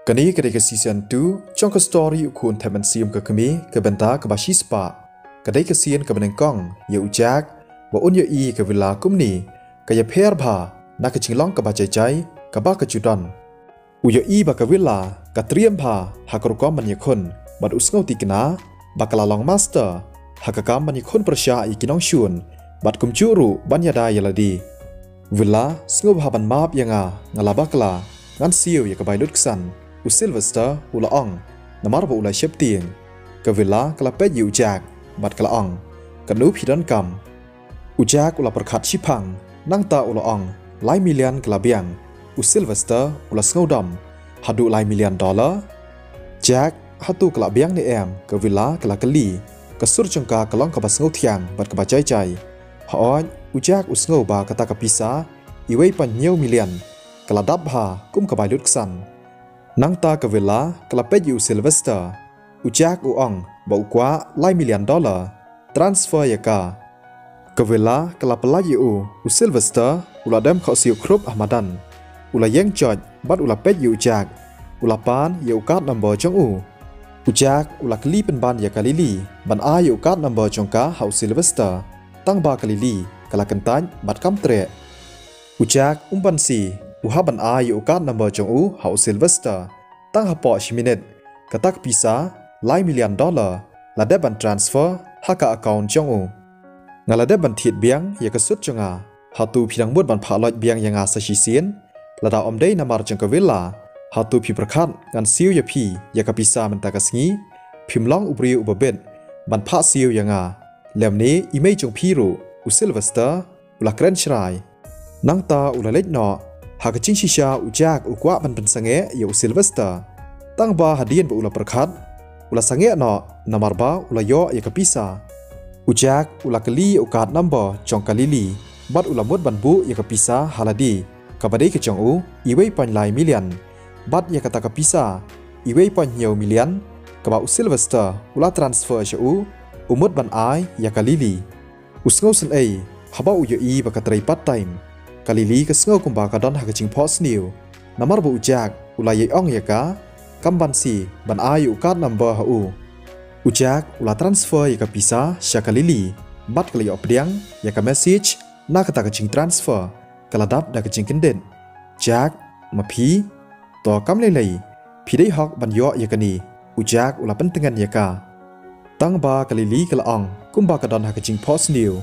กันนี้ก็ได้กับซีซั่น2จ้องกับสตอรี่อุคุณแทมันซีมกับขมีกับบันตากับบาชิสปาก็ได้กับเซียนกับบันกล้องยาอุจักว่าอุนยาอีกับเวลากุมนี้ก็ยาเพร์บานักจิงล้องกับบาใจกับบ้ากับจุดอนอุยาอีบักกับเวลากับเตรียมพาหากรุกอมันยาคนบัดอุสเงาติกนาบักลาลองมาสเตอร์หากกามมันยาคนประชาอีกิน้องชวนบัดกุมจูรุบัญญาดายลาดีเวลาสงบหาบันมาบยังงาลาบักลางั้นเซียวยากบายลุดสันอุซิลเวสเตอร์อุลาองนามารบอุลาเชปเตียงกับเวลากลาเป็ดอยู่จากบัดกลาองกันนูพิดันกำอุจากอุลาประคัดชิพังนั่งตาอุลาองหลายมิลเลียนกลาเบียงอุซิลเวสเตอร์อุลาสงดำฮัดูหลายมิลเลียนดอลลาร์จากฮัตูกลาเบียงในแอมกับเวลากลากลีกับสุรจงกากลองกับบสงเทียงบัดกับบใจฮออนอุจากอุสงบากตากพิซาอีเวปันเนียวมิลเลียนกลาดับฮากุมกับบายลุดสันนังตากับเวลากลับไปอยู่ซิลเวสเตอร์อุจากอุองบอกว่าหลายมิลเลียนดอลลาร์ทรานสเฟอร์ยากากับเวลากลับไปลายอยู่อุซิลเวสเตอร์อุลาเดมเขาเสียวครบอามาดันอุลายังจอดบัดอุลาเป็ดอยู่จากอุลาปานอยู่การนัมเบอร์จงอุจากอุลากลีเป็นบานยากาลิลีบันอาอยู่การนัมเบอร์จงกาเฮาซิลเวสเตอร์ตั้งบากาลิลีกลากันตันบัดคำเตะอุจากบันซีอุฮาบันอาอยู่การนัมเบอร์จงเฮาซิลเวสเตอร์ตั้งฮับปอชิมิเนตกตักพิซาหลายมิลเลียนดอลลาร์และได้บันทรานสเฟอร์ฮักกับอคาวน์จงงานละได้บันทิดเบียงยากสุดจงฮัตูพิดังบุดบันผาลอยเบียงยังสชิเซียนและดาวอมได้นามารจังกเวลาฮัตูพิประคัดงานซิวยาพียากพิซามันตากสงีพิมล้องอุบรีอุบเบ็ดบันพะซิวยังเล่มนี้อีเมจงพีรูอุซิลเวสเตอร์อุลาเกรนชรายนังตาอุลาเล็กนอหากจิงชิชาอุจากอุกวะมันเป็นสังเกตอยู่ซิลเวสเตอร์ตั้งบาฮัดเดียนบุอุลาประคัดอุลาสังเกตนอนามารบาอุลายอยากพิซาอุจากอุลากลีโอกาสนัมบอจงกาลิลีบัดอุลามดบันบุยากพิซาฮาลาดีกับบัดเดกจงอีเวปันหลายมิลเลียนบัดยากตากพิซาอีเวปันเหี่ยวมิลเลียนกับอุซิลเวสเตอร์อุลาทรานสเฟอร์ชูอุมดบันไอยากาลิลีอุสโงสันเอฮับอุยอีบักตรีปัตไตม์กาลิลีก็สงบกุมบากระดอนหากจิงพอสนิวนามารบุจากอุลายอ่องยากากัมบันซีบันอายุการนัมเบอร์ฮาอุจากอุลาทรานสเฟอร์ยากาพิซาชากาลิลีบัดกลีออปเดียงยากาเมสซิจนักตากจิงทรานสเฟอร์กลาดับดักจิงกันเด่นจากมาพีต่อกำเลยพีได้ฮอกบันยอยากานีอุจากอุลาเป็นตังเงินยากาตั้งบากาลิลีกละอ่องกุมบากระดอนหากจิงพอสนิว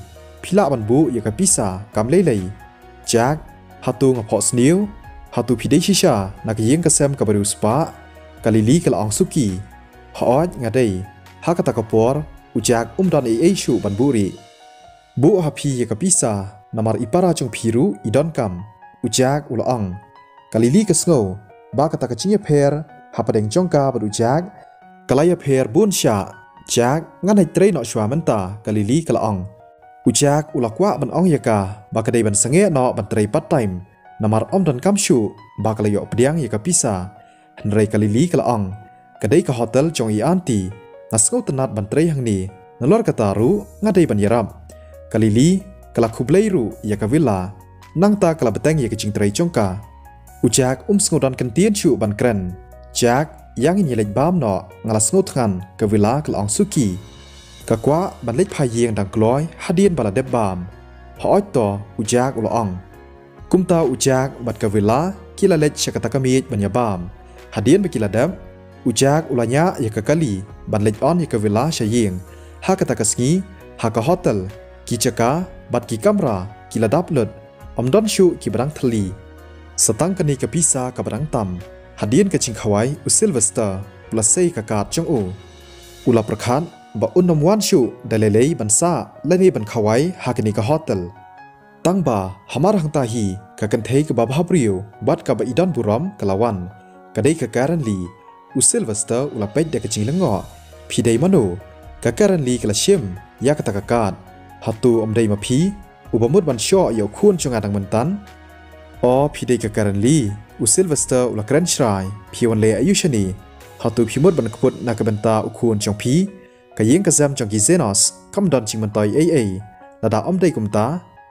พิลาบันบุยากาพิซากำเลยจากฮัตูงพอสนิวฮัตูพิเดชิชานักยิงกระเซมกับบรูสปากาลิลีกละองสุกีฮอดงาได้ฮักตะกปอร์อุจากดอนเอชูบันบุรีบุฮับพียกับพิซานามารอิปาราจงพิรูอีดอนกัมอุจากอุลองกาลิลีกสโงบากตะกจิงเพร์ฮับประเดงจงกาบรูจากกลายเพร์บุนชาจากงานให้เทรนอชวามันตากาลิลีกละองอุจากอุลักวะบันองยากาบากระไดบันสังเกตนอบันเตรปัตไตม์นามารดันกัมชูบากระยอปเดียงยากาพิซาฮันเรกาลิลีกละองกระไดกะโฮเทลจงอีอันตีนัสโกตนัดบันเตรหังนีนลอร์กตารูงาไดบันยารับกาลิลีกลาคุบเลรูยากาวิลานังตากลาบแตงยากจิงเตรจงกาอุจากสงดันกันเตียนชูบันเกรนจากยังอินยเล็กบามนองาลสงทันกาวิลากลองสุกีกะกว่าบันเล็กพายเยียงดังกลอยฮัดเดียนบาลาเดบบามฮอยต่ออุจากอุลองกุมตาอุจากบัดกาเวลากิลาเล็กชกตะกามีดบัญญาบามฮัดเดียนไปกิลาเดบอุจากอุลาญะยากะกะลีบันเล็กออนยากาเวลาชายเยียงฮากตะกะสงีฮากะโฮเทลกิจกาบัดกิกัมรากิลาดับเลิดดอนชูกิบรังทลีสตังกันีกะพิซากับรังตัมฮัดเดียนกะจิงขวายอุซิลเวสเตอร์อุลาเซยกะกาดจงอุลาประคันบอุนนมวันชูได้เลยบันซาและนี่บันขวายฮากนิกาโฮเทลตั้งบ่าฮามารังตาฮีกะกันเทกบาบฮับริวบัดกับอีดอนบุรอมกะลาวันกะได้กะการันลีอุซิลเวสเตอร์อุลาเป็ดเดกจิงละงอพีไดมาโนกะการันลีกะละชิมยากะตะกะกาดฮัตูอมไดมาพีอุบมุดบันชอเยาคูนจงอาดังมันตันพีไดกะการันลีอุซิลเวสเตอร์อุลาเกรนชรายพีวันเลอายุชนีฮัตูพิมุดบันขบุดนักบันตาอุคูนจงพีกยิงกระเซมจงกิเซนอสคำดอนชิงมันต่อยระดับอมได้กุมตา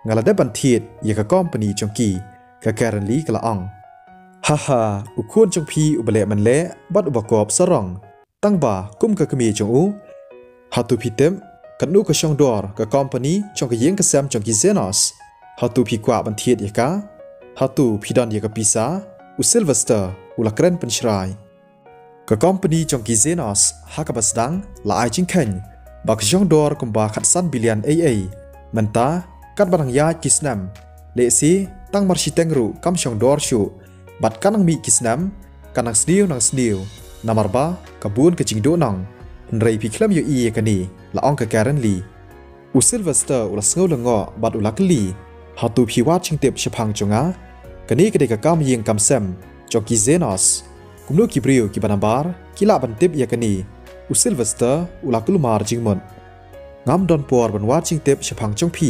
งาลาได้บันทีดยากก้อมปนีจงกีกะแกรันลีกละองฮ ฮ่าฮ่าอุควรจงพีอุบเละมันเละบัดอุบกอบสรองตั้งบ่ากุ้มกะกมีจงอูหาตูพีเต็มกันนูกะชองดอร์กะคอมพานีจงกะเยงกะแซมจงกิเซนอสหาตูพีกว่าบันเทียดยะกะหาตูพีดอนยะกะปีซาอุซิลเวสเตอร์อุลักเรนเป็นชรายกะคอมพานีจงกิเซนอสฮากะบัสดังละไอจิงเข็นบักชองดอร์กุมบาขัดซันบิลเลียนเอมันตากัดบังยากิสนัมเลซีตั้งมาร์ชิเตงรูกัมชองดอร์ชูบัดกันนังมีกิสนัมกันนังสนิวนังสนิวนามาร์บากะบูนกะจิงโดนังไรพิคลมยูอีกันนี่ละอองกะแกรันลีอุซิลเวสเตอร์อุลสเงาลงอบัดอุลักลีหาตูพิวัดชิงเต็บชพังจงะกันนี่กะเดกะกามยิงกัมเซมจอกกิเซนอสกุมลูกิบริวกิบันบาร์กิลาบันเต็บยากันนี่อุซิลเวสเตอร์อุลักลุมาร์จิงมอนงามดอนปอร์บันวัดชิงเต็บชพังจงพี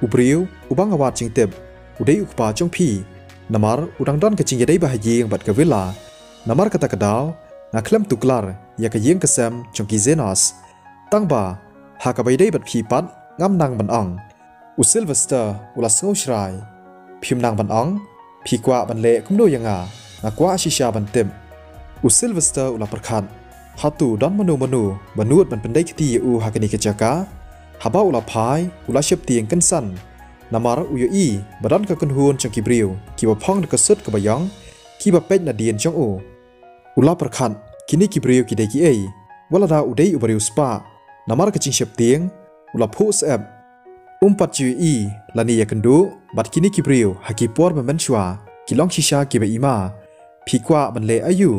อุบริวอุบังอวัดจิงเต็บอุได้อุกปาจงพีนามาร์อุดังดอนกะจิงยาได้บาฮยิงบัดกะเวลานามาร์กะตะกะดาวนักเคลมตุกลาร์ยากะยิงกะแซมจงกิเซนอสตั้งบ่าหากะไปได้บัดพีปัดงามนางบันอ่องอุซิลเวสเตอร์อุลัสเงาชรายพิมนางบันอ่องพีกว่าบันเละกุมโดยังานักว่าชิชาบันเต็มอุซิลเวสเตอร์อุลาประคันหาตูดอนมนูบนูดมันเป็นได้คดีอูหากนิกจากาหาบ้าอุลาพายอุลาเชบเตียงกันสันนามาร์อุยอีบัดอนกับกันฮูนจงกิบริวกีบพ่องกระสุดกับบยองกีบเป็ดนาเดียนจงอูอุลาประคันกินิกิบริวกิเดกิเอวัลดาอุเดยอุบริวสปานามาร์กจิงเชบเตียงอุลาพูสเอบปัจจุอีลานียกันดูบัดกินิกิบริวหากิปวร์มันชัวกิลองชิชากิเบอีมาพีกว่ามันเลอายุ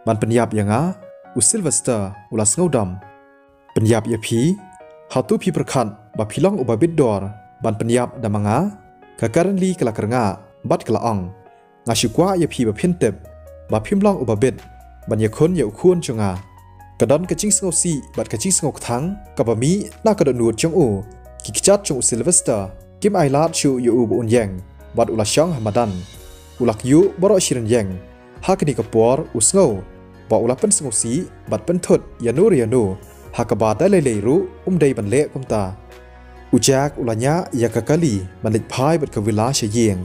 มันปัญญาบยังอาอุซิลเวสเตอร์อุลาสเงาดำปัญญาบยาพีหาตูพีประคันบัดพีลองอุบาบิดดอร์บันปัญญาบดามงากะการันลีกละกระงาบัดกละองงาชิกว่ายาพีบะเพียนเต็บบัดพิมลองอุบาบิดบัญญาคนยาอุควรจงากระดอนกระจิงสงบซีบัดกระจิงสงบทั้งกับบะมีน่ากระโดดหนวดจงอูกิกจัดจงอุซิลเวสเตอร์กิมไอลาดชูยูอุบอุนแยงบัดอุลาช่องฮามาดันอุลักยูบรอชิรันแยงฮากนิกปอร์อุสโงบอุลาเป็นสงบซีบัดเป็นทดยานูเรียนูหากบาดได้เลยรู้ได้บันเละกุมตาอุจากอุลาญะยากะกะลีมันเล็กพายบัดกวิลาเชียง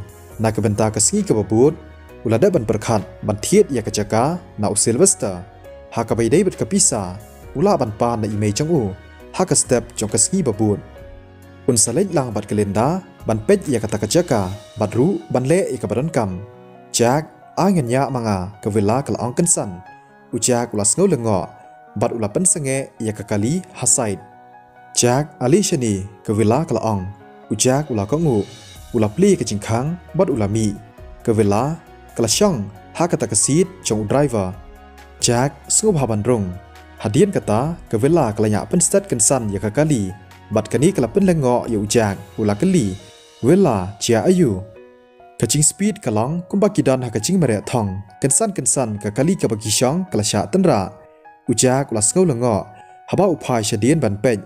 นากบันตากะสีกับบูดอุลาได้บันประคันบันเทียดยากะจากานาอุซิลเวสเตอร์หากไปได้บัดกะพิซาอุลาบันปานในอีเมจงอูหากสเต็ปจงกะสีบบูดอุนสเลลางบัดกะเลนดาบันเป็ดยากะตากะจากาบัดรู้บันเละอีกบัดกัมจากอาเงินยะมังากะเวลากะละองกันสันอุจากอุลาสเงาเลงอบัดอุลาเป็นสงเงยากะกะลีฮัสไซด์จากอาลีชนีกะเวลากะละองอุจากอุลาก็งูอุลาปลีกะจิงคังบัดอุลามีกะเวลากะละช่องหากะตากะซีดจงอุไดรเวอร์จากสงบหาบันรงหาเดียนกะตากะเวลากะละยะเป็นสเตตกันสันยากะกะลีบัดกะนี้กะละเป็นเลงออยู่อุจากอุลากะลีเวลาเจียอายุกะจิงสปีดกะลองกุมบากิดอนหากะจิงมะเรทองกันสันกะกะลีกะบะกิช่องกะละชะตันราอุจากอุลาสเงาเลงอหาบ้าอุพายชะเดียนบันเป็ด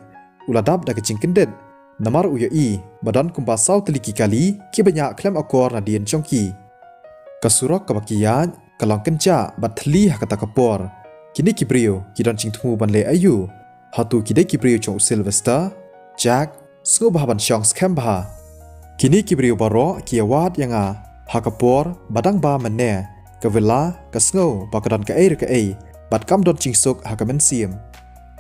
อุลาดับดักจิงกันเด็ดนามาร์อุยอีบัดอนกุมบาซาวตลิกิกาลีกิบัญญาเคลมอากอร์นาเดียนจงกีกะสุรอกกะบักิยานกะลองกันจ้าบัดทลีหากะตะกะปอร์กินิกิบริวกิดอนจิงทูบันเลอายุหาตูกิได้กิบริวจงซิลเวสเตอร์จากสงบหาบันชองสแคมบากินิกิบริวบารอเกียวาดยังหากะปอร์บัดังบามันเน่กะเวลากะสงบากะดอนกะเอรกะเอบัดกัมดอนจิงสุกหากะเมนเซียม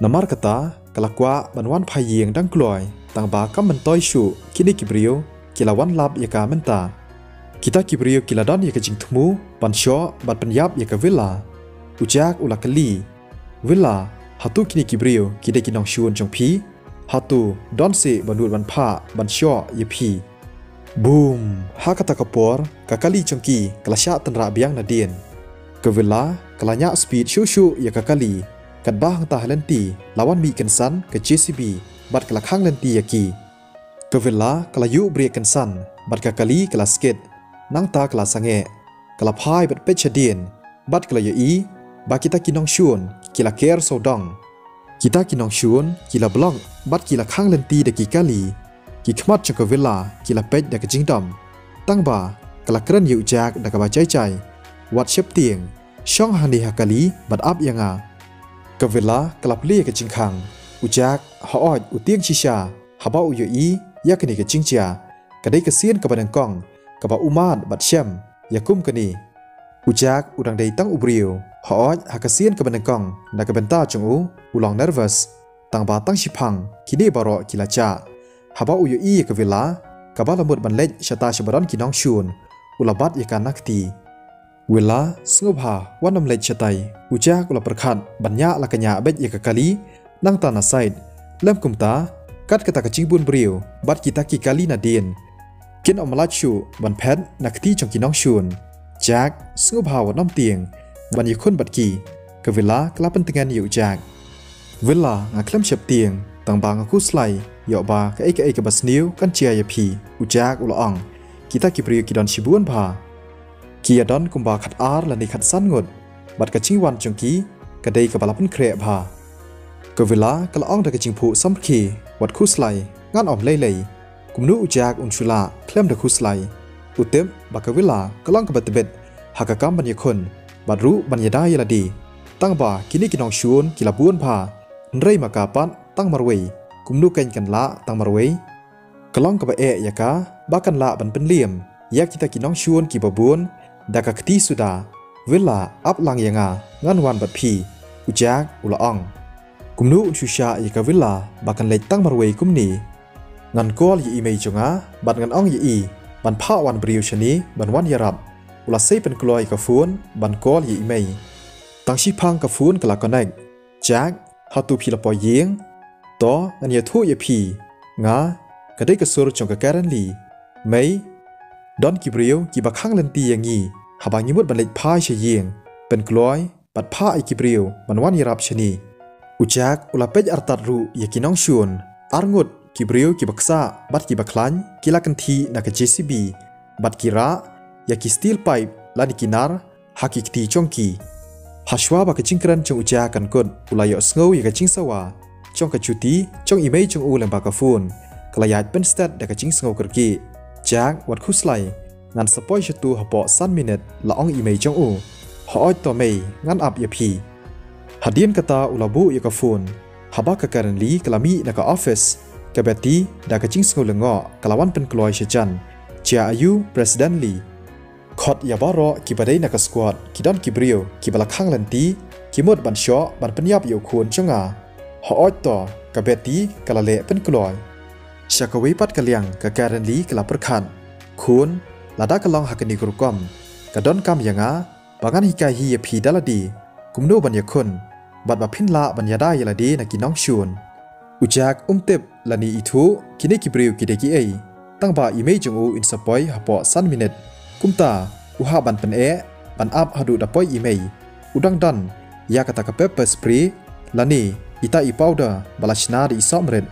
นามาร์กะตากะลักว่าบันวันพายิงดังกลอยต่างบากัมมันต้อยชูกินิกิบริวกิลาวันลับยากาเมนตากิตากิบริวกิลาดอนยากะจิงทมูบันชอบัดปัญญาบยากะเวลาอุจากอุลักลีเวลาหาตูกินิกิบริวกิได้กินองชวนจงพีหาตูดอนเซบันดูดบันผ้าบันชอยพีบูมหากะตะกะปอร์กะกะลีจงกีกะละชะตันระเบียงนาเดียนกะเวลากะละญะสปีดชูยากะกะลีกันบ้างตาเลนตีลาวันมีกันสันกับ JCB บัดกะละข้างเลนตียากีกะเวลากะละยุเบรกกันสันบัดกะกะลีกะละสเก็ตนั่งตากะละสังเงกะละพายบัดเป็ดชะเดียนบัดกะละยอีบากิตากินองชวนกิละเกอร์โซดองกิตากินองชวนกิละบล็อกบัดกิละข้างเลนตีเดกิกะลีกิขมัดจังกะเวลากิละเป็ดเดกจิงดำตั้งบากะละเคลื่อนอยู่จากเดกะบาใจวัดเชฟเตียงช่องฮันดีฮักกะลีบัดอับยังกะเวลากลับเลียกะจิงคังอุจากฮออดอุเตียงชิชาฮาบ้าอุยอียากะนีกะจิงเจียกะได้กะเซียนกะบันกองกะบะอุมานบัดเชมยากุมกะนี ujak udang day tang ubrio hooj hakasian ke benengkong na ke benta chungu ulang nervous tang ba tang shipang kini baro kilacha haba uyu i ke villa kaba lamut banlej shata shabaran kinong shun ulabat yakan nakti willa sngubha wanam lej shatai ujak ula perkhat banya lakanya bet yakakali nang tanah side lem kumta kat kata kecibun brio bat kita ki kali nadin kin omalachu ban pet nakti chong kinong shun Jack sngubha wa nam tieng ban yikun bat ki ke villa kelapan tengan yu Jack villa ngaklem shap tieng tang bang aku slai yo ba ke ke bas new kan chia ya pi u Jack ula ong kita ki brio ki don shibuan bha ki adon kumba khat ar la ni khat san ngut bat ka chingwan chong ki ka dei ka balapan kre bha ke villa kala ong da ka chingphu sam ki wat khu slai ngan om lei kumnu u Jack unchula klem da khu slai utem bakawila kalong kebatebet hakakam ban yakun badru ban yada yaladi tang ba kini kinong shun kilabun pha nrei makapan tang marwei kumnu kain kan la tang marwei kalong keba yaka bakan la ban penliam yak kita kinong shun ki babun daka kti suda villa up lang yanga ngan wan bat phi ujak ulaong kumnu unshusha yaka villa bakan le tang marwei kumni ngan kol yi imei chunga bat ngan ong yi ban pha wan brio shani ban wan yarab ula sei pen kloi ka phun ban kol yi mei tang shi phang ka phun kala connect Jack hatu phila po yeng to an ya thu ye phi nga ka dei ka sur chong ka karan li mei don ki brio ki ba khang len ti yangi habang yimut ban lek phai she yeng pen kloi pat pha ai ki brio ban wan yarab shani u Jack ula pej artat ru ye kinong shun arngut ki brio ki baksa bat ki baklan kilakan thi na ka JCB bat kira ya ki steel pipe lani kinar haki kti chongki hashwa ba ka chingkran chong uja kan kod ulayo sngow ya ka chingsawa chong ka chuti chong imei chong u lem ba ka phone kalayat pen stat da ka ching sngow kerki Jack wat khuslai ngan sapoi shatu hapo san minute la ong imei chong u hooj to mei ngan ap ya phi hadien kata ulabu ya ka phone haba ka currently kalami na ka office kabeti da kaching skulengo kalawan pen kloi shejan chia ayu president li khot ya baro ki badai na ka squad ki don ki brio ki bala khang lanti ki mod ban sho ban penyap yu khun chunga ho ot to kabeti kalale pen kloi shakawi pat kaliang ka currently kala perkhan khun lada kalong hakani grukom ka don kam yanga bagan hikai hi ye phi daladi kumno ban yakhun bat ba phinla ban yada yaladi na ki nong shun ujak tep lani itu kini kibriu kideki ei tangba imei jungu in sapoi hapo san minute kumta uha ban pen ban up hadu dapoi imei udang dan ya kata ka pepper spray lani ita I powder balashna di somret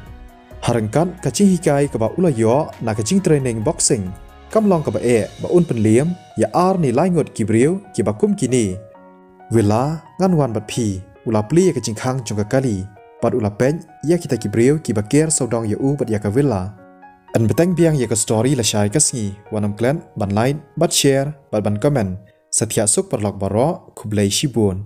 harangkan kaching hikai ka ba ulayo na kaching training boxing kamlong ka ba ba un pen liam ya ar ni laingot kibriu ki ba kum kini wila nganwan bat phi ula pli ka chingkhang chungka kali pat ula pen ya kita kibriu ki baker saudong ya u bat ya ka villa an beteng biang ya ka story la shai kasngi wanam klan ban like bat share bat ban comment satya suk parlok baro khublai shibun